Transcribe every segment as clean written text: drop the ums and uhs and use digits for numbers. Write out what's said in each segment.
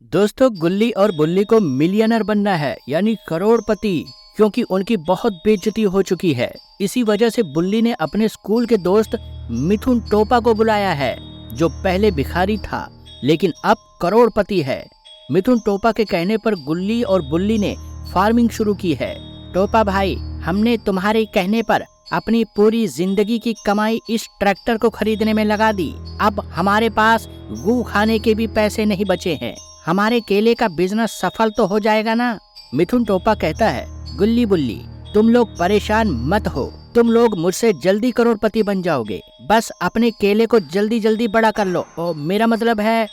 दोस्तों, गुल्ली और बुल्ली को मिलियनर बनना है, यानी करोड़पति, क्योंकि उनकी बहुत बेइज्जती हो चुकी है। इसी वजह से बुल्ली ने अपने स्कूल के दोस्त मिथुन टोपा को बुलाया है, जो पहले भिखारी था लेकिन अब करोड़पति है। मिथुन टोपा के कहने पर गुल्ली और बुल्ली ने फार्मिंग शुरू की है। टोपा भाई, हमने तुम्हारे कहने पर अपनी पूरी जिंदगी की कमाई इस ट्रैक्टर को खरीदने में लगा दी। अब हमारे पास गू खाने के भी पैसे नहीं बचे हैं। हमारे केले का बिजनेस सफल तो हो जाएगा ना? मिथुन टोपा कहता है, गुल्ली बुल्ली, तुम लोग परेशान मत हो, तुम लोग मुझसे जल्दी करोड़पति बन जाओगे। बस अपने केले को जल्दी जल्दी बड़ा कर लो। और मेरा मतलब है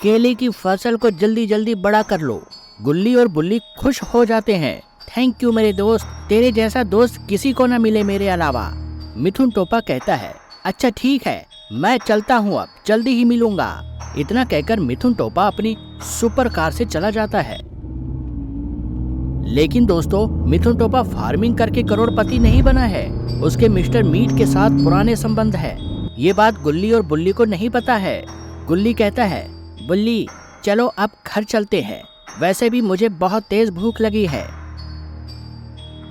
केले की फसल को जल्दी जल्दी बड़ा कर लो। गुल्ली और बुल्ली खुश हो जाते हैं। थैंक यू मेरे दोस्त, तेरे जैसा दोस्त किसी को न मिले मेरे अलावा। मिथुन टोपा कहता है, अच्छा ठीक है, मैं चलता हूँ, अब जल्दी ही मिलूंगा। इतना कहकर मिथुन टोपा अपनी सुपर कार से चला जाता है। लेकिन दोस्तों, मिथुन टोपा फार्मिंग करके करोड़पति नहीं बना है। उसके मिस्टर मीट के साथ पुराने संबंध है। ये बात गुल्ली और बुल्ली को नहीं पता है। गुल्ली कहता है, बुल्ली चलो अब घर चलते हैं, वैसे भी मुझे बहुत तेज भूख लगी है।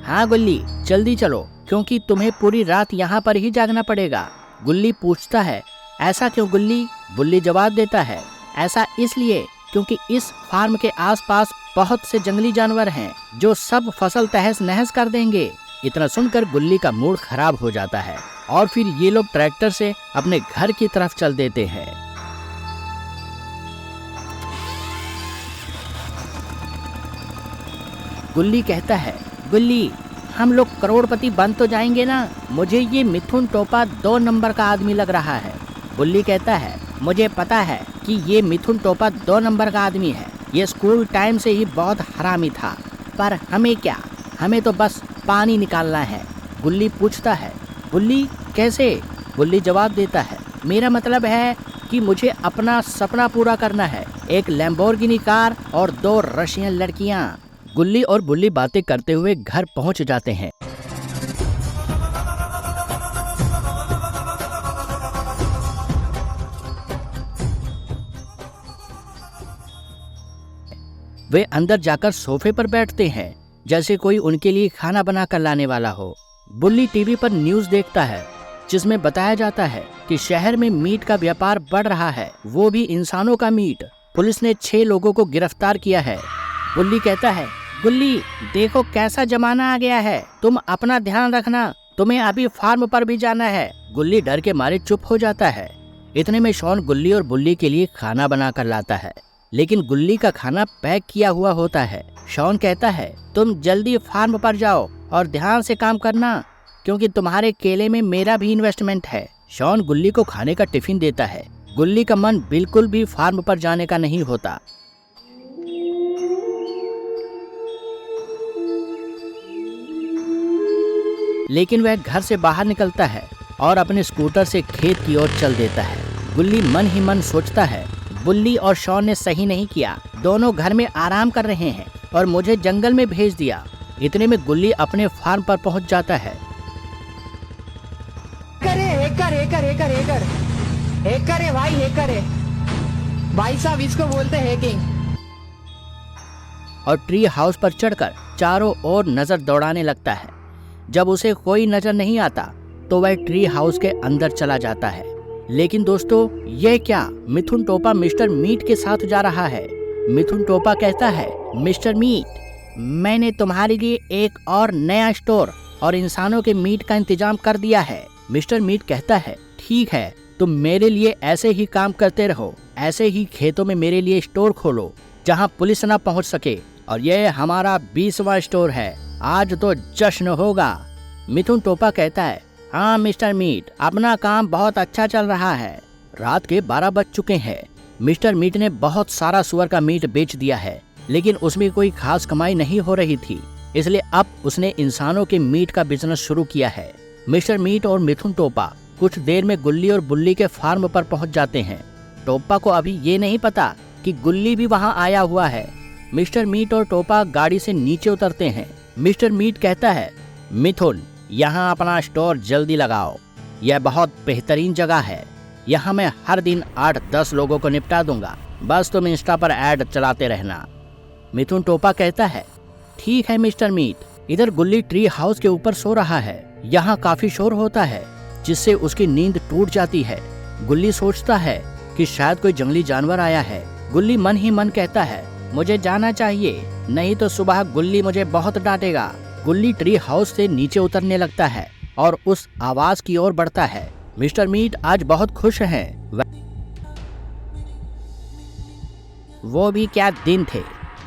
हाँ गुल्ली, जल्दी चलो, क्योंकि तुम्हें पूरी रात यहाँ पर ही जागना पड़ेगा। गुल्ली पूछता है, ऐसा क्यों गुल्ली? बुल्ली जवाब देता है, ऐसा इसलिए क्योंकि इस फार्म के आसपास बहुत से जंगली जानवर हैं जो सब फसल तहस नहस कर देंगे। इतना सुनकर गुल्ली का मूड खराब हो जाता है और फिर ये लोग ट्रैक्टर से अपने घर की तरफ चल देते हैं। गुल्ली कहता है, गुल्ली हम लोग करोड़पति बन तो जाएंगे ना? मुझे ये मिथुन टोपा 2 नंबर का आदमी लग रहा है। बुल्ली कहता है, मुझे पता है कि ये मिथुन टोपा 2 नंबर का आदमी है। ये स्कूल टाइम से ही बहुत हरामी था, पर हमें क्या, हमें तो बस पानी निकालना है। गुल्ली पूछता है, बुल्ली कैसे? बुल्ली जवाब देता है, मेरा मतलब है कि मुझे अपना सपना पूरा करना है, एक लैम्बोर्गिनी कार और 2 रशियन लड़कियां। गुल्ली और बुल्ली बातें करते हुए घर पहुंच जाते हैं। वे अंदर जाकर सोफे पर बैठते हैं, जैसे कोई उनके लिए खाना बना कर लाने वाला हो। बुल्ली टीवी पर न्यूज़ देखता है, जिसमें बताया जाता है कि शहर में मीट का व्यापार बढ़ रहा है, वो भी इंसानों का मीट। पुलिस ने 6 लोगों को गिरफ्तार किया है। बुल्ली कहता है, गुल्ली देखो कैसा जमाना आ गया है, तुम अपना ध्यान रखना, तुम्हें अभी फार्म पर भी जाना है। गुल्ली डर के मारे चुप हो जाता है। इतने में शॉन गुल्ली और बुल्ली के लिए खाना बना कर लाता है, लेकिन गुल्ली का खाना पैक किया हुआ होता है। शॉन कहता है, तुम जल्दी फार्म पर जाओ और ध्यान से काम करना, क्योंकि तुम्हारे केले में मेरा भी इन्वेस्टमेंट है। शॉन गुल्ली को खाने का टिफिन देता है। गुल्ली का मन बिल्कुल भी फार्म पर जाने का नहीं होता। लेकिन वह घर से बाहर निकलता है और अपने स्कूटर से खेत की ओर चल देता है। गुल्ली मन ही मन सोचता है, बुल्ली और शॉन ने सही नहीं किया, दोनों घर में आराम कर रहे हैं और मुझे जंगल में भेज दिया। इतने में गुल्ली अपने फार्म पर पहुंच जाता है। हैकर है भाई, हैकर है भाई साहब, इसको बोलते हैं हैकिंग। और ट्री हाउस पर चढ़कर चारों ओर नजर दौड़ाने लगता है। जब उसे कोई नजर नहीं आता तो वह ट्री हाउस के अंदर चला जाता है। लेकिन दोस्तों, ये क्या, मिथुन टोपा मिस्टर मीट के साथ जा रहा है। मिथुन टोपा कहता है, मिस्टर मीट, मैंने तुम्हारे लिए एक और नया स्टोर और इंसानों के मीट का इंतजाम कर दिया है। मिस्टर मीट कहता है, ठीक है, तुम मेरे लिए ऐसे ही काम करते रहो, ऐसे ही खेतों में मेरे लिए स्टोर खोलो जहां पुलिस ना पहुंच सके। और ये हमारा 20वां स्टोर है, आज तो जश्न होगा। मिथुन टोपा कहता है, हाँ मिस्टर मीट, अपना काम बहुत अच्छा चल रहा है। रात के 12 बज चुके हैं। मिस्टर मीट ने बहुत सारा सुअर का मीट बेच दिया है, लेकिन उसमें कोई खास कमाई नहीं हो रही थी, इसलिए अब उसने इंसानों के मीट का बिजनेस शुरू किया है। मिस्टर मीट और मिथुन टोपा कुछ देर में गुल्ली और बुल्ली के फार्म पर पहुंच जाते हैं। टोपा को अभी ये नहीं पता कि गुल्ली भी वहां आया हुआ है। मिस्टर मीट और टोपा गाड़ी से नीचे उतरते हैं। मिस्टर मीट कहता है, मिथुन, यहाँ अपना स्टोर जल्दी लगाओ, यह बहुत बेहतरीन जगह है, यहाँ मैं हर दिन 8-10 लोगों को निपटा दूंगा। बस तुम इंस्टा पर ऐड चलाते रहना। मिथुन टोपा कहता है, ठीक है मिस्टर मीट। इधर गुल्ली ट्री हाउस के ऊपर सो रहा है। यहाँ काफी शोर होता है जिससे उसकी नींद टूट जाती है। गुल्ली सोचता है कि शायद कोई जंगली जानवर आया है। गुल्ली मन ही मन कहता है, मुझे जाना चाहिए, नहीं तो सुबह गुल्ली मुझे बहुत डांटेगा। गुल्ली ट्री हाउस से नीचे उतरने लगता है और उस आवाज की ओर बढ़ता है। मिस्टर मीट आज बहुत खुश हैं। वो भी क्या दिन थे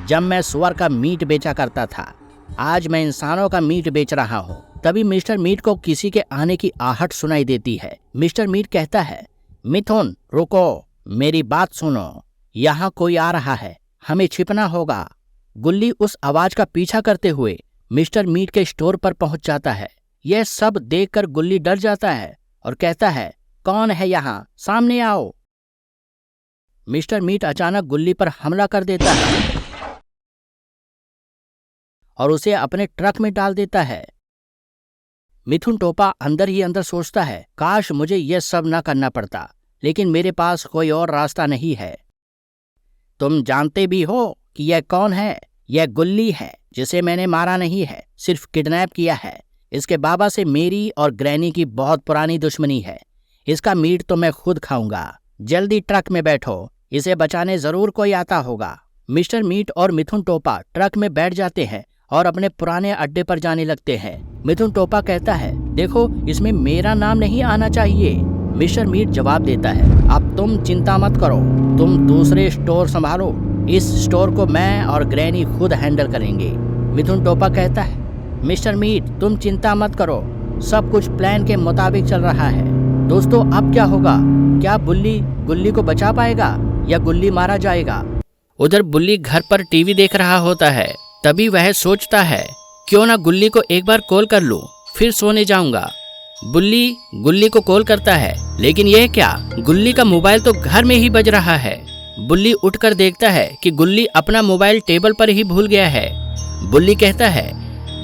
जब मैं सुअर का मीट बेचा करता था। आज मैं इंसानों का मीट बेच रहा हूँ। तभी मिस्टर मीट को किसी के आने की आहट सुनाई देती है। मिस्टर मीट कहता है, मिथुन रुको, मेरी बात सुनो, यहाँ कोई आ रहा है, हमें छिपना होगा। गुल्ली उस आवाज का पीछा करते हुए मिस्टर मीट के स्टोर पर पहुंच जाता है। यह सब देखकर गुल्ली डर जाता है और कहता है, कौन है यहाँ, सामने आओ। मिस्टर मीट अचानक गुल्ली पर हमला कर देता है और उसे अपने ट्रक में डाल देता है। मिथुन टोपा अंदर ही अंदर सोचता है, काश मुझे यह सब न करना पड़ता, लेकिन मेरे पास कोई और रास्ता नहीं है। तुम जानते भी हो कि यह कौन है? यह गुल्ली है, जिसे मैंने मारा नहीं है, सिर्फ किडनैप किया है। इसके बाबा से मेरी और ग्रैनी की बहुत पुरानी दुश्मनी है। इसका मीट तो मैं खुद खाऊंगा। जल्दी ट्रक में बैठो, इसे बचाने जरूर कोई आता होगा। मिस्टर मीट और मिथुन टोपा ट्रक में बैठ जाते हैं और अपने पुराने अड्डे पर जाने लगते हैं। मिथुन टोपा कहता है, देखो इसमें मेरा नाम नहीं आना चाहिए। मिस्टर मीट जवाब देता है, अब तुम चिंता मत करो, तुम दूसरे स्टोर संभालो, इस स्टोर को मैं और ग्रैनी खुद हैंडल करेंगे। मिथुन टोपा कहता है, मिस्टर मीट तुम चिंता मत करो, सब कुछ प्लान के मुताबिक चल रहा है। दोस्तों अब क्या होगा? क्या बुल्ली गुल्ली को बचा पाएगा या गुल्ली मारा जाएगा? उधर बुल्ली घर पर टीवी देख रहा होता है। तभी वह सोचता है, क्यों ना गुल्ली को एक बार कॉल कर लूं, फिर सोने जाऊंगा। बुल्ली गुल्ली को कॉल करता है, लेकिन यह क्या, गुल्ली का मोबाइल तो घर में ही बज रहा है। बुल्ली उठकर देखता है कि गुल्ली अपना मोबाइल टेबल पर ही भूल गया है। बुल्ली कहता है,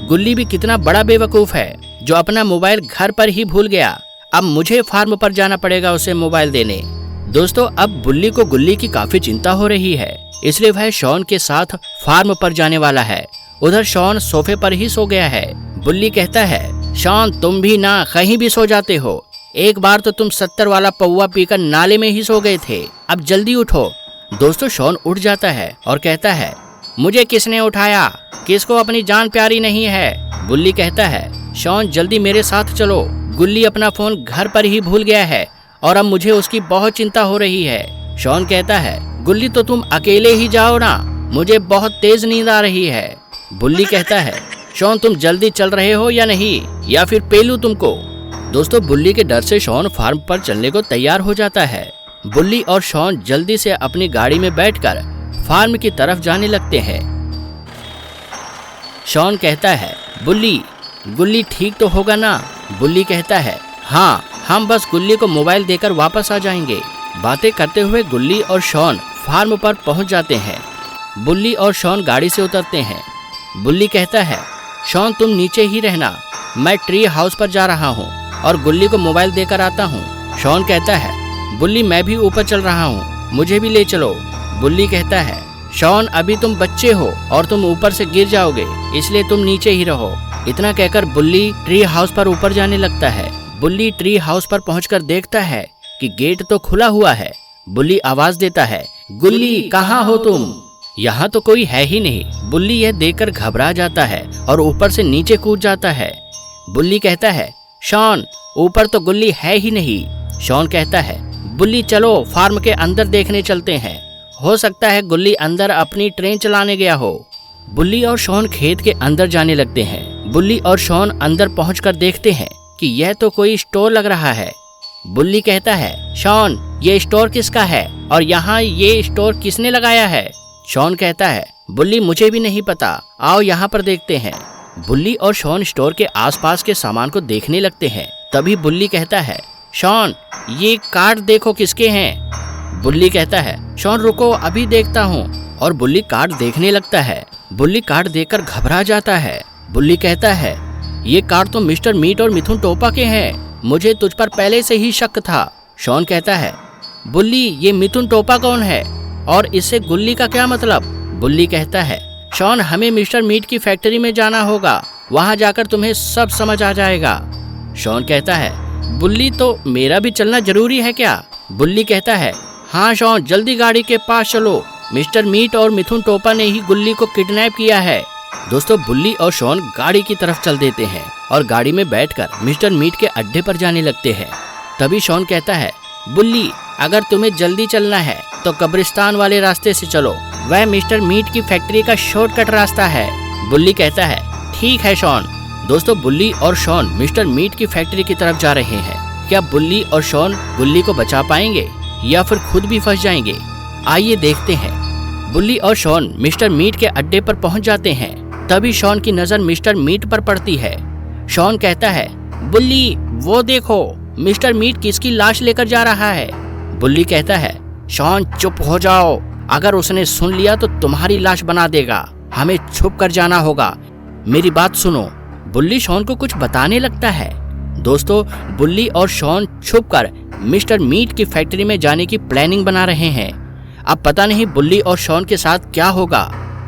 गुल्ली भी कितना बड़ा बेवकूफ है जो अपना मोबाइल घर पर ही भूल गया। अब मुझे फार्म पर जाना पड़ेगा उसे मोबाइल देने। दोस्तों अब बुल्ली को गुल्ली की काफी चिंता हो रही है, इसलिए वह शॉन के साथ फार्म पर जाने वाला है। उधर शॉन सोफे पर ही सो गया है। बुल्ली कहता है, शॉन तुम भी ना कहीं भी सो जाते हो, एक बार तो तुम 70 वाला पौवा पीकर नाले में ही सो गए थे, अब जल्दी उठो। दोस्तों शॉन उठ जाता है और कहता है, मुझे किसने उठाया, किसको अपनी जान प्यारी नहीं है? बुल्ली कहता है, शॉन जल्दी मेरे साथ चलो, गुल्ली अपना फोन घर पर ही भूल गया है और अब मुझे उसकी बहुत चिंता हो रही है। शॉन कहता है, गुल्ली तो तुम अकेले ही जाओ ना, मुझे बहुत तेज नींद आ रही है। बुल्ली कहता है, शॉन तुम जल्दी चल रहे हो या नहीं, या फिर पेलू तुमको? दोस्तों बुल्ली के डर से शॉन फार्म पर चलने को तैयार हो जाता है। बुल्ली और शॉन जल्दी से अपनी गाड़ी में बैठकर फार्म की तरफ जाने लगते हैं। शॉन कहता है, बुल्ली गुल्ली ठीक तो होगा ना? बुल्ली कहता है, हाँ हम बस गुल्ली को मोबाइल देकर वापस आ जाएंगे। बातें करते हुए गुल्ली और शॉन फार्म पर पहुंच जाते हैं। बुल्ली और शॉन गाड़ी से उतरते हैं। बुल्ली कहता है, शॉन तुम नीचे ही रहना, मैं ट्री हाउस पर जा रहा हूँ और गुल्ली को मोबाइल देकर आता हूँ। शॉन कहता है, बुल्ली मैं भी ऊपर चल रहा हूँ, मुझे भी ले चलो। बुल्ली कहता है, शॉन अभी तुम बच्चे हो और तुम ऊपर से गिर जाओगे, इसलिए तुम नीचे ही रहो। इतना कहकर बुल्ली ट्री हाउस पर ऊपर जाने लगता है। बुल्ली ट्री हाउस पर पहुंचकर देखता है कि गेट तो खुला हुआ है। बुल्ली आवाज देता है, गुल्ली कहाँ हो तुम? यहाँ तो कोई है ही नहीं। बुल्ली यह देखकर घबरा जाता है और ऊपर से नीचे कूद जाता है। बुल्ली कहता है, शॉन ऊपर तो गुल्ली है ही नहीं। शॉन कहता है, बुल्ली चलो फार्म के अंदर देखने चलते हैं, हो सकता है गुल्ली अंदर अपनी ट्रेन चलाने गया हो। बुल्ली और शॉन खेत के अंदर जाने लगते हैं। बुल्ली और शॉन अंदर पहुंचकर देखते हैं कि यह तो कोई स्टोर लग रहा है। बुल्ली कहता है, शॉन ये स्टोर किसका है और यहाँ ये स्टोर किसने लगाया है? शॉन कहता है, बुल्ली मुझे भी नहीं पता, आओ यहाँ पर देखते हैं। बुल्ली और शॉन स्टोर के आसपास के सामान को देखने लगते हैं। तभी बुल्ली कहता है, शॉन ये कार्ड देखो किसके हैं? बुल्ली कहता है, शॉन रुको अभी देखता हूँ, और बुल्ली कार्ड देखने लगता है। बुल्ली कार्ड देखकर घबरा जाता है। बुल्ली कहता है, ये कार्ड तो मिस्टर मीट और मिथुन टोपा के हैं, मुझे तुझ पर पहले से ही शक था। शॉन कहता है, बुल्ली ये मिथुन टोपा कौन है? और इससे गुल्ली का क्या मतलब? बुल्ली कहता है, शॉन हमें मिस्टर मीट की फैक्ट्री में जाना होगा, वहां जाकर तुम्हें सब समझ आ जाएगा। शॉन कहता है, बुल्ली तो मेरा भी चलना जरूरी है क्या? बुल्ली कहता है, हाँ शॉन जल्दी गाड़ी के पास चलो, मिस्टर मीट और मिथुन टोपा ने ही गुल्ली को किडनैप किया है। दोस्तों बुल्ली और शॉन गाड़ी की तरफ चल देते हैं और गाड़ी में बैठकर मिस्टर मीट के अड्डे पर जाने लगते हैं। तभी शॉन कहता है, बुल्ली अगर तुम्हें जल्दी चलना है तो कब्रिस्तान वाले रास्ते से चलो, वह मिस्टर मीट की फैक्ट्री का शॉर्टकट रास्ता है। बुल्ली कहता है, ठीक है शॉन। दोस्तों बुल्ली और शॉन मिस्टर मीट की फैक्ट्री की तरफ जा रहे हैं। क्या बुल्ली और शॉन गुल्ली को बचा पाएंगे या फिर खुद भी फंस जाएंगे? आइए देखते हैं। बुल्ली और शॉन मिस्टर मीट के अड्डे पर पहुंच जाते हैं। तभी शॉन की नजर मिस्टर मीट पर पड़ती है। शॉन कहता है, बुल्ली वो देखो मिस्टर मीट किसकी लाश लेकर जा रहा है। बुल्ली कहता है, शॉन चुप हो जाओ, अगर उसने सुन लिया तो तुम्हारी लाश बना देगा, हमें छुप कर जाना होगा, मेरी बात सुनो। बुल्ली शॉन को कुछ बताने लगता है। दोस्तों बुल्ली और शॉन छुपकर मिस्टर मीट की फैक्ट्री में जाने की प्लानिंग बना रहे हैं। अब पता नहीं बुल्ली और शॉन के साथ क्या होगा।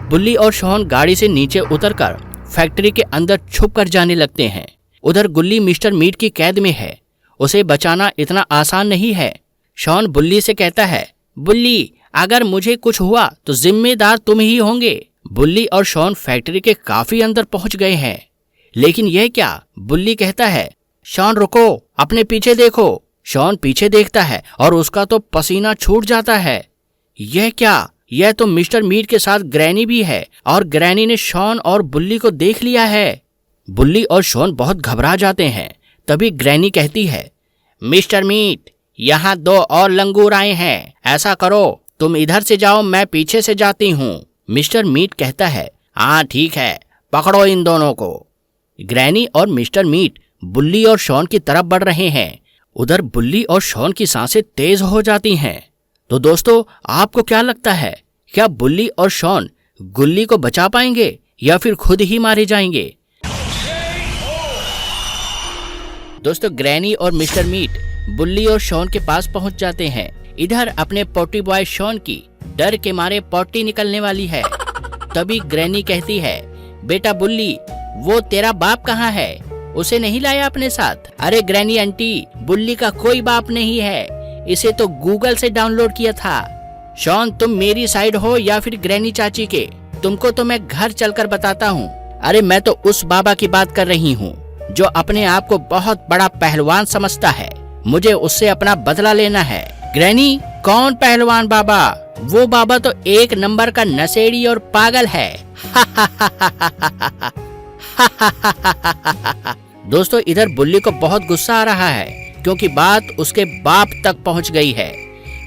बुल्ली और शॉन गाड़ी से नीचे उतरकर फैक्ट्री के अंदर छुपकर जाने लगते हैं। उधर गुल्ली मिस्टर मीट की कैद में है, उसे बचाना इतना आसान नहीं है। शॉन बुल्ली से कहता है, बुल्ली अगर मुझे कुछ हुआ तो जिम्मेदार तुम ही होंगे। बुल्ली और शॉन फैक्ट्री के काफी अंदर पहुंच गए हैं। लेकिन यह क्या? बुल्ली कहता है, शॉन रुको, अपने पीछे देखो। शॉन पीछे देखता है और उसका तो पसीना छूट जाता है। यह क्या? यह तो मिस्टर मीट के साथ ग्रैनी भी है और ग्रैनी ने शॉन और बुल्ली को देख लिया है। बुल्ली और शॉन बहुत घबरा जाते हैं। तभी ग्रैनी कहती है, मिस्टर मीट यहाँ 2 और लंगूर आए हैं, ऐसा करो तुम इधर से जाओ, मैं पीछे से जाती हूँ। मिस्टर मीट कहता है, हाँ ठीक है, पकड़ो इन दोनों को। ग्रैनी और मिस्टर मीट बुल्ली और शॉन की तरफ बढ़ रहे हैं। उधर बुल्ली और शॉन की सांसें तेज हो जाती हैं। तो दोस्तों आपको क्या लगता है, क्या बुल्ली और शॉन गुल्ली को बचा पाएंगे या फिर खुद ही मारे जाएंगे? दोस्तों ग्रैनी और मिस्टर मीट बुल्ली और शॉन के पास पहुंच जाते हैं। इधर अपने पोटी बॉय शॉन की डर के मारे पोटी निकलने वाली है। तभी ग्रैनी कहती है, बेटा बुल्ली वो तेरा बाप कहाँ है, उसे नहीं लाया अपने साथ? अरे ग्रैनी आंटी, बुल्ली का कोई बाप नहीं है, इसे तो गूगल से डाउनलोड किया था। शॉन तुम मेरी साइड हो या फिर ग्रैनी चाची के? तुमको तो मैं घर चलकर बताता हूँ। अरे मैं तो उस बाबा की बात कर रही हूँ जो अपने आप को बहुत बड़ा पहलवान समझता है, मुझे उससे अपना बदला लेना है। ग्रैनी कौन पहलवान बाबा? वो बाबा तो 1 नंबर का नशेड़ी और पागल है। दोस्तों इधर बुल्ली को बहुत गुस्सा आ रहा है क्योंकि बात उसके बाप तक पहुंच गई है।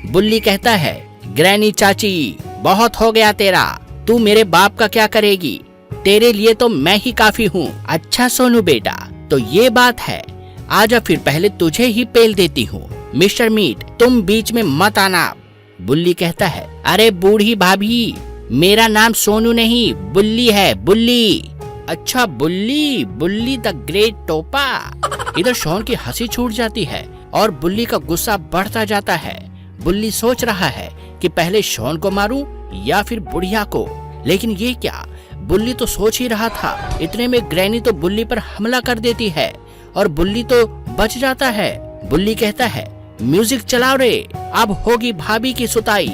बुल्ली कहता है, ग्रैनी चाची बहुत हो गया तेरा, तू मेरे बाप का क्या करेगी, तेरे लिए तो मैं ही काफी हूँ। अच्छा सोनू बेटा तो ये बात है, आजा फिर पहले तुझे ही पेल देती हूँ। मिस्टर मीट तुम बीच में मत आना। बुल्ली कहता है, अरे बूढ़ी भाभी मेरा नाम सोनू नहीं बुल्ली है, बुल्ली। अच्छा बुल्ली, बुल्ली द ग्रेट टोपा। इधर शॉन की हंसी छूट जाती है और बुल्ली का गुस्सा बढ़ता जाता है। बुल्ली सोच रहा है कि पहले शॉन को मारूं या फिर बुढ़िया को, लेकिन ये क्या, बुल्ली तो सोच ही रहा था, इतने में ग्रैनी तो बुल्ली पर हमला कर देती है और बुल्ली तो बच जाता है। बुल्ली कहता है, म्यूजिक चलाओ रे, अब होगी भाभी की सुताई।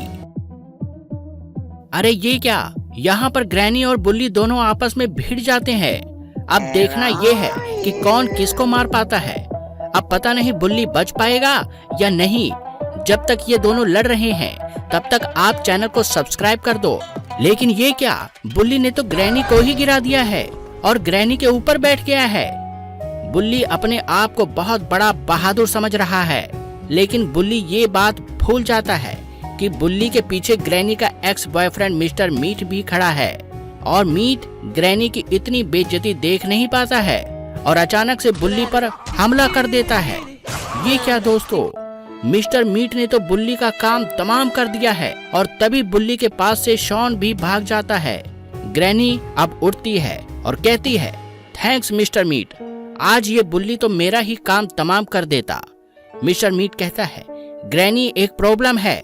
अरे ये क्या, यहाँ पर ग्रैनी और बुल्ली दोनों आपस में भिड़ जाते हैं। अब देखना ये है कि कौन किसको मार पाता है। अब पता नहीं बुल्ली बच पाएगा या नहीं। जब तक ये दोनों लड़ रहे हैं तब तक आप चैनल को सब्सक्राइब कर दो। लेकिन ये क्या, बुल्ली ने तो ग्रैनी को ही गिरा दिया है और ग्रैनी के ऊपर बैठ गया है। बुल्ली अपने आप को बहुत बड़ा बहादुर समझ रहा है, लेकिन बुल्ली ये बात भूल जाता है कि बुल्ली के पीछे ग्रैनी का एक्स बॉयफ्रेंड मिस्टर मीट भी खड़ा है और मीट ग्रैनी की इतनी बेइज्जती देख नहीं पाता है और अचानक से बुल्ली पर हमला कर देता है। ये क्या दोस्तों, मिस्टर मीट ने तो बुल्ली का काम तमाम कर दिया है और तभी बुल्ली के पास से शॉन भी भाग जाता है। ग्रैनी अब उठती है और कहती है, थैंक्स मिस्टर मीट, आज ये बुल्ली तो मेरा ही काम तमाम कर देता। मिस्टर मीट कहता है, ग्रैनी एक प्रॉब्लम है,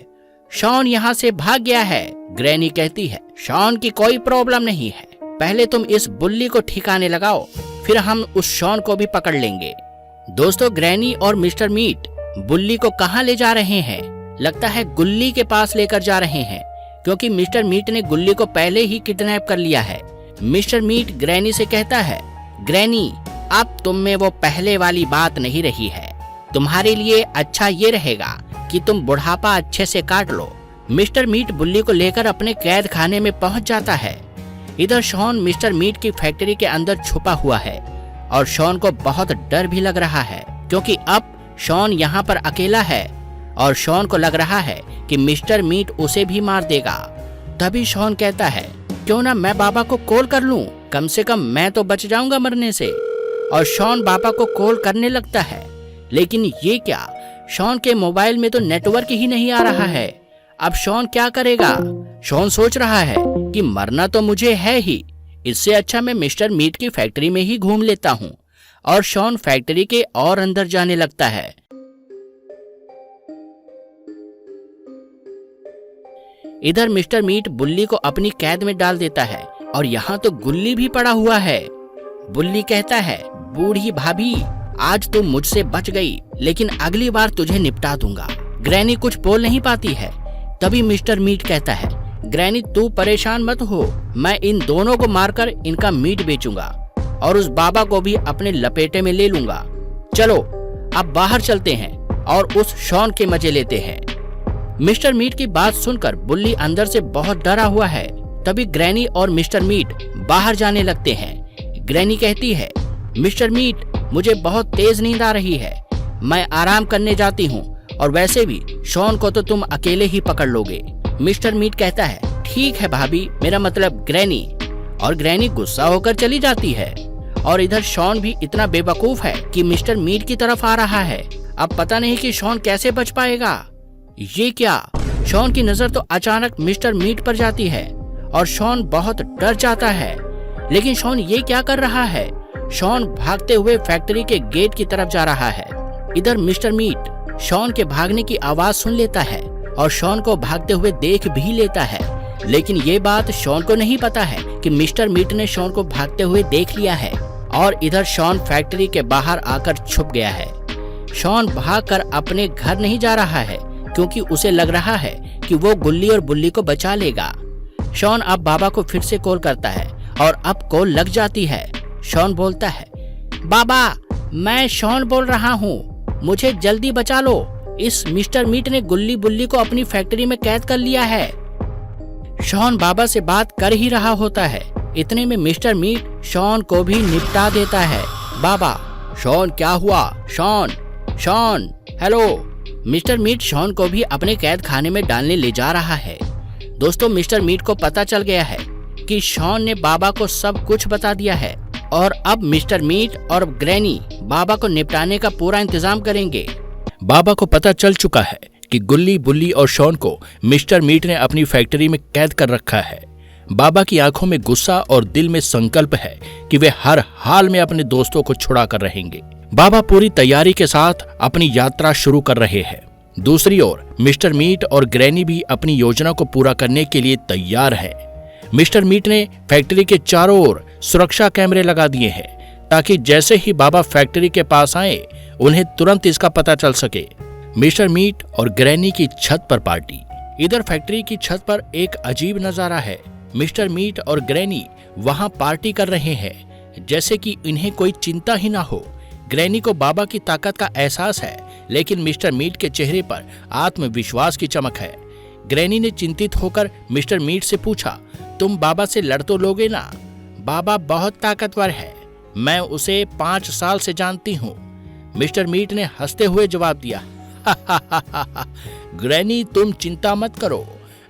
शॉन यहाँ से भाग गया है। ग्रैनी कहती है, शॉन की कोई प्रॉब्लम नहीं है, पहले तुम इस बुल्ली को ठिकाने लगाओ, फिर हम उस शॉन को भी पकड़ लेंगे। दोस्तों, ग्रैनी और मिस्टर मीट बुल्ली को कहाँ ले जा रहे हैं? लगता है गुल्ली के पास लेकर जा रहे हैं, क्योंकि मिस्टर मीट ने गुल्ली को पहले ही किडनैप कर लिया है। मिस्टर मीट ग्रैनी से कहता है, ग्रैनी, अब तुम में वो पहले वाली बात नहीं रही है। तुम्हारे लिए अच्छा ये रहेगा कि तुम बुढ़ापा अच्छे से काट लो। मिस्टर मीट बुल्ली को लेकर अपने कैद खाने में पहुंच जाता है। इधर शॉन मिस्टर मीट की फैक्ट्री के अंदर छुपा हुआ है और शॉन को बहुत डर भी लग रहा है, क्योंकि अब शॉन यहाँ पर अकेला है और शॉन को लग रहा है कि मिस्टर मीट उसे भी मार देगा। तभी शॉन कहता है, क्यों ना मैं बाबा को कॉल कर लूं, कम से कम मैं तो बच जाऊंगा मरने से। और शॉन बाबा को कॉल करने लगता है, लेकिन ये क्या, शॉन के मोबाइल में तो नेटवर्क ही नहीं आ रहा है। अब शॉन क्या करेगा? शॉन सोच रहा है कि मरना तो मुझे है ही, इससे अच्छा मैं मिस्टर मीट की फैक्ट्री में ही घूम लेता हूँ। और शॉन फैक्ट्री के और अंदर जाने लगता है। इधर मिस्टर मीट बुल्ली को अपनी कैद में डाल देता है और यहाँ तो गुल्ली भी पड़ा हुआ है। बुल्ली कहता है, बूढ़ी भाभी, आज तुम मुझसे बच गई, लेकिन अगली बार तुझे निपटा दूंगा। ग्रैनी कुछ बोल नहीं पाती है। तभी मिस्टर मीट कहता है, ग्रैनी तू परेशान मत हो, मैं इन दोनों को मारकर इनका मीट बेचूंगा और उस बाबा को भी अपने लपेटे में ले लूंगा। चलो अब बाहर चलते हैं और उस शॉन के मजे लेते हैं। मिस्टर मीट की बात सुनकर बुल्ली अंदर से बहुत डरा हुआ है। तभी ग्रैनी और मिस्टर मीट बाहर जाने लगते हैं। ग्रैनी कहती है, मिस्टर मीट, मुझे बहुत तेज नींद आ रही है, मैं आराम करने जाती हूँ, और वैसे भी शॉन को तो तुम अकेले ही पकड़ लोगे। मिस्टर मीट कहता है, ठीक है भाभी, मेरा मतलब ग्रैनी। और ग्रैनी गुस्सा होकर चली जाती है। और इधर शॉन भी इतना बेवकूफ है कि मिस्टर मीट की तरफ आ रहा है। अब पता नहीं कि शॉन कैसे बच पाएगा। ये क्या, शॉन की नजर तो अचानक मिस्टर मीट पर जाती है और शॉन बहुत डर जाता है। लेकिन शॉन ये क्या कर रहा है? शॉन भागते हुए फैक्ट्री के गेट की तरफ जा रहा है। इधर मिस्टर मीट शॉन के भागने की आवाज सुन लेता है और शॉन को भागते हुए देख भी लेता है। लेकिन ये बात शॉन को नहीं पता है कि मिस्टर मीट ने शॉन को भागते हुए देख लिया है और इधर शॉन फैक्ट्री के बाहर आकर छुप गया है। शॉन भागकर अपने घर नहीं जा रहा है, क्योंकि उसे लग रहा है कि वो गुल्ली और बुल्ली को बचा लेगा। शॉन अब बाबा को फिर से कॉल करता है और अब कॉल लग जाती है। शॉन बोलता है, बाबा, मैं शॉन बोल रहा हूँ, मुझे जल्दी बचा लो, इस मिस्टर मीट ने गुल्ली बुल्ली को अपनी फैक्ट्री में कैद कर लिया है। शॉन बाबा से बात कर ही रहा होता है, इतने में मिस्टर मीट शॉन को भी निपटा देता है। बाबा, शॉन क्या हुआ? Shaun, Shaun, hello. Mister Meet Shaun को भी अपने कैद खाने में डालने ले जा रहा है। दोस्तों, मिस्टर मीट को पता चल गया है कि शॉन ने बाबा को सब कुछ बता दिया है और अब मिस्टर मीट और ग्रैनी बाबा को निपटाने का पूरा इंतजाम करेंगे। बाबा को पता चल चुका है कि गुल्ली, बुल्ली और शॉन को मिस्टर मीट ने अपनी फैक्ट्री में कैद कर रखा है। बाबा की आंखों में गुस्सा और दिल में संकल्प है कि वे हर हाल में अपने दोस्तों को छुड़ा कर रहेंगे। बाबा पूरी तैयारी के साथ अपनी यात्रा शुरू कर रहे हैं। दूसरी ओर मिस्टर मीट और ग्रैनी भी अपनी योजना को पूरा करने के लिए तैयार है। मिस्टर मीट ने फैक्ट्री के चारों ओर सुरक्षा कैमरे लगा दिए हैं, ताकि जैसे ही बाबा फैक्ट्री के पास आए उन्हें तुरंत इसका पता चल सके। मिस्टर मीट और ग्रैनी की छत पर पार्टी। इधर फैक्ट्री की छत पर एक अजीब नजारा है। मिस्टर मीट और ग्रैनी वहां पार्टी कर रहे हैं, जैसे कि इन्हें कोई चिंता ही ना हो। ग्रैनी को बाबा की ताकत का एहसास है, लेकिन मिस्टर मीट के चेहरे पर आत्मविश्वास की चमक है। ग्रैनी ने चिंतित होकर मिस्टर मीट से पूछा, तुम बाबा से लड़ तो लोगे ना? बाबा बहुत ताकतवर है, मैं उसे 5 साल से जानती हूँ। मिस्टर मीट ने हंसते हुए जवाब दिया, ग्रैनी, तुम चिंता मत करो,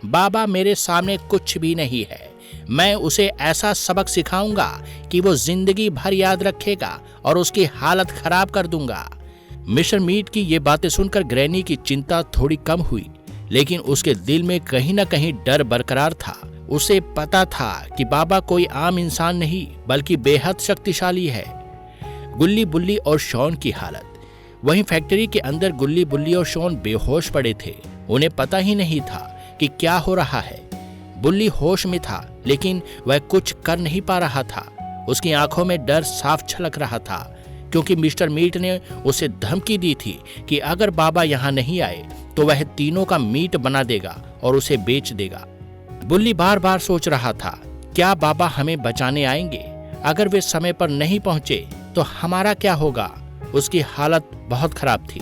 बाबा मेरे सामने कुछ भी नहीं है। मैं उसे ऐसा सबक सिखाऊंगा कि वो जिंदगी भर याद रखेगा और उसकी हालत खराब कर दूंगा। मिस्टर मीट की ये बातें सुनकर ग्रैनी की चिंता थोड़ी कम हुई, लेकिन उसके दिल में कहीं न कहीं डर बरकरार था। उसे पता था कि बाबा कोई आम इंसान नहीं, बल्कि बेहद शक्तिशाली है। गुल्ली, बुल्ली और शॉन की हालत। वहीं फैक्ट्री के अंदर गुल्ली, बुल्ली और शॉन बेहोश पड़े थे। उन्हें पता ही नहीं था कि क्या हो रहा है। बुल्ली होश में था, लेकिन वह कुछ कर नहीं पा रहा था। उसकी आंखों में डर साफ झलक रहा था, क्योंकि मिस्टर मीट ने उसे धमकी दी थी कि अगर बाबा यहाँ नहीं आए तो वह तीनों का मीट बना देगा और उसे बेच देगा। बुल्ली बार बार सोच रहा था, क्या बाबा हमें बचाने आएंगे? अगर वे समय पर नहीं पहुंचे तो हमारा क्या होगा? उसकी हालत बहुत खराब थी।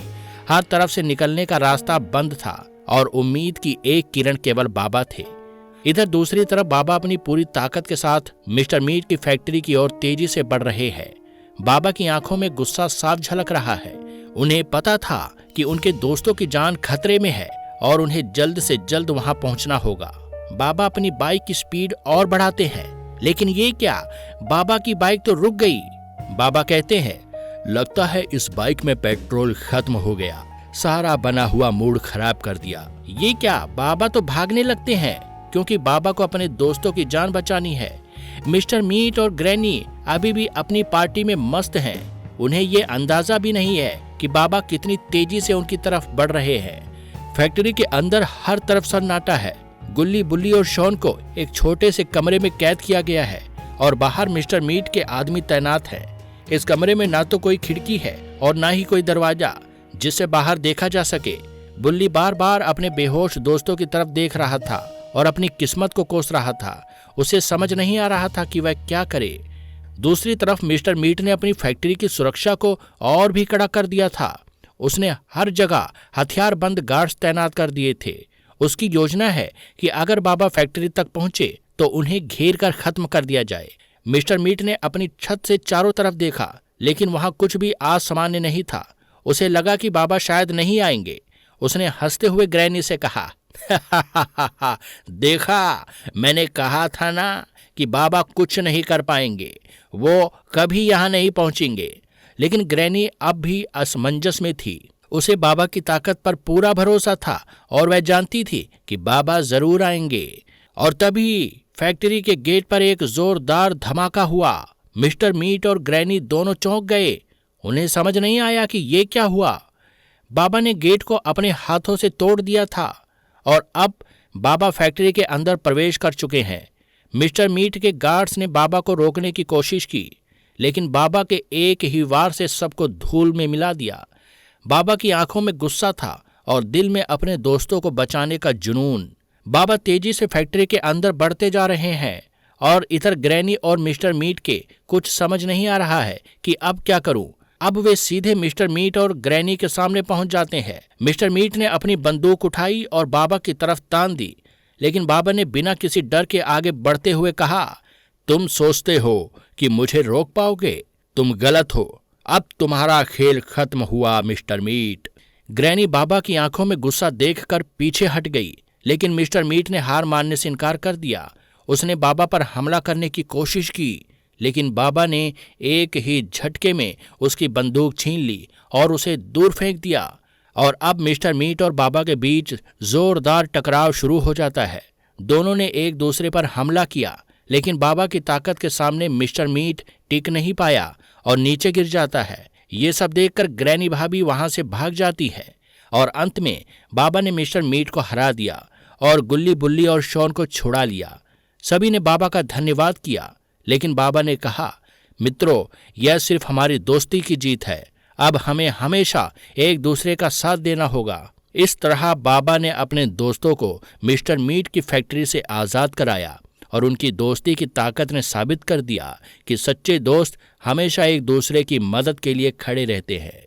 हर तरफ से निकलने का रास्ता बंद था और उम्मीद की एक किरण केवल बाबा थे। इधर दूसरी तरफ बाबा अपनी पूरी ताकत के साथ मिस्टर मीट की फैक्ट्री की ओर तेजी से बढ़ रहे हैं। बाबा की आंखों में गुस्सा साफ झलक रहा है। उन्हें पता था कि उनके दोस्तों की जान खतरे में है और उन्हें जल्द से जल्द वहां पहुंचना होगा। बाबा अपनी बाइक की स्पीड और बढ़ाते हैं, लेकिन ये क्या, बाबा की बाइक तो रुक गई। बाबा कहते हैं, लगता है इस बाइक में पेट्रोल खत्म हो गया, सारा बना हुआ मूड खराब कर दिया। ये क्या, बाबा तो भागने लगते हैं, क्योंकि बाबा को अपने दोस्तों की जान बचानी है। मिस्टर मीट और ग्रैनी अभी भी अपनी पार्टी में मस्त हैं। उन्हें ये अंदाजा भी नहीं है कि बाबा कितनी तेजी से उनकी तरफ बढ़ रहे हैं। फैक्ट्री के अंदर हर तरफ सन्नाटा है। गुल्ली, बुल्ली और शॉन को एक छोटे से कमरे में कैद किया गया है और बाहर मिस्टर मीट के आदमी तैनात हैं। इस कमरे में ना तो कोई खिड़की है और ना ही कोई दरवाजा जिससे बाहर देखा जा सके। बुल्ली बार बार अपने बेहोश दोस्तों की तरफ देख रहा था और अपनी किस्मत को कोस रहा था। उसे समझ नहीं आ रहा था कि वह क्या करे। दूसरी तरफ मिस्टर मीट ने अपनी फैक्ट्री की सुरक्षा को और भी कड़ा कर दिया था। उसने हर जगह हथियारबंद गार्ड्स तैनात कर दिए थे। उसकी योजना है कि अगर बाबा फैक्ट्री तक पहुंचे तो उन्हें घेर कर खत्म कर दिया जाए। मिस्टर मीट ने अपनी छत से चारों तरफ देखा, लेकिन वहां कुछ भी असामान्य नहीं था। उसे लगा कि बाबा शायद नहीं आएंगे। उसने हंसते हुए ग्रैनी से कहा, देखा, मैंने कहा था ना कि बाबा कुछ नहीं कर पाएंगे, वो कभी यहाँ नहीं पहुंचेंगे। लेकिन ग्रैनी अब भी असमंजस में थी। उसे बाबा की ताकत पर पूरा भरोसा था और वह जानती थी कि बाबा जरूर आएंगे। और तभी फैक्ट्री के गेट पर एक जोरदार धमाका हुआ। मिस्टर मीट और ग्रैनी दोनों चौंक गए। उन्हें समझ नहीं आया कि ये क्या हुआ। बाबा ने गेट को अपने हाथों से तोड़ दिया था और अब बाबा फैक्ट्री के अंदर प्रवेश कर चुके हैं। मिस्टर मीट के गार्ड्स ने बाबा को रोकने की कोशिश की, लेकिन बाबा के एक ही वार से सबको धूल में मिला दिया। बाबा की आंखों में गुस्सा था और दिल में अपने दोस्तों को बचाने का जुनून। बाबा तेजी से फैक्ट्री के अंदर बढ़ते जा रहे हैं और इधर ग्रैनी और मिस्टर मीट के कुछ समझ नहीं आ रहा है कि अब क्या करूं। अब वे सीधे मिस्टर मीट और ग्रैनी के सामने पहुंच जाते हैं। मिस्टर मीट ने अपनी बंदूक उठाई और बाबा की तरफ तान दी, लेकिन बाबा ने बिना किसी डर के आगे बढ़ते हुए कहा, तुम सोचते हो कि मुझे रोक पाओगे? तुम गलत हो। अब तुम्हारा खेल खत्म हुआ मिस्टर मीट। ग्रैनी बाबा की आंखों में गुस्सा देखकर पीछे हट गई, लेकिन मिस्टर मीट ने हार मानने से इनकार कर दिया। उसने बाबा पर हमला करने की कोशिश की, लेकिन बाबा ने एक ही झटके में उसकी बंदूक छीन ली और उसे दूर फेंक दिया। और अब मिस्टर मीट और बाबा के बीच जोरदार टकराव शुरू हो जाता है। दोनों ने एक दूसरे पर हमला किया, लेकिन बाबा की ताकत के सामने मिस्टर मीट टिक नहीं पाया और नीचे गिर जाता है। ये सब देखकर ग्रैनी भाभी वहां से भाग जाती है और अंत में बाबा ने मिस्टर मीट को हरा दिया और गुल्ली, बुल्ली और शॉन को छुड़ा लिया। सभी ने बाबा का धन्यवाद किया, लेकिन बाबा ने कहा, मित्रों, यह सिर्फ हमारी दोस्ती की जीत है। अब हमें हमेशा एक दूसरे का साथ देना होगा। इस तरह बाबा ने अपने दोस्तों को मिस्टर मीट की फैक्ट्री से आज़ाद कराया और उनकी दोस्ती की ताकत ने साबित कर दिया कि सच्चे दोस्त हमेशा एक दूसरे की मदद के लिए खड़े रहते हैं।